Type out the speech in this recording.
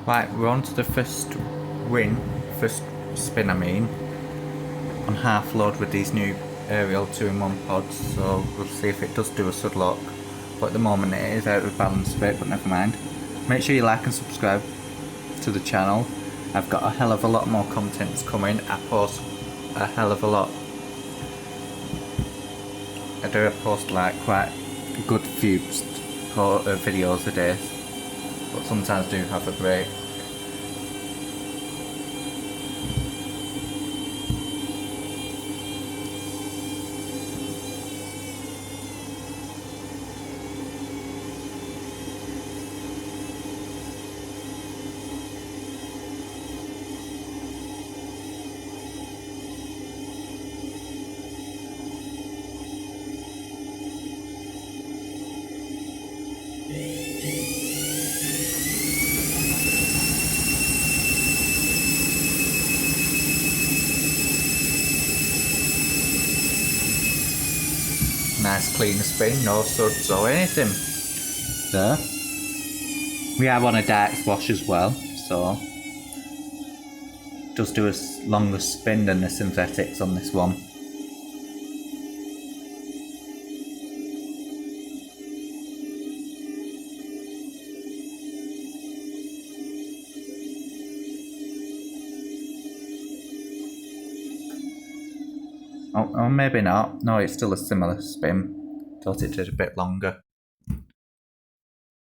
Right, we're on to the first spin on half load with these new Ariel 2-in-1 pods, so we'll see if it does do a sud lock. But at the moment it is out of balance a bit, but never mind. Make sure you like and subscribe to the channel. I've got a hell of a lot more content coming. I post a hell of a lot. I do post like quite a good few videos a day, but sometimes do have a break. Nice clean spin, no suds or anything. There. We have on a dark wash as well, so does do a longer spin than the synthetics on this one. Oh, maybe not. No, it's still a similar spin. Thought it did a bit longer.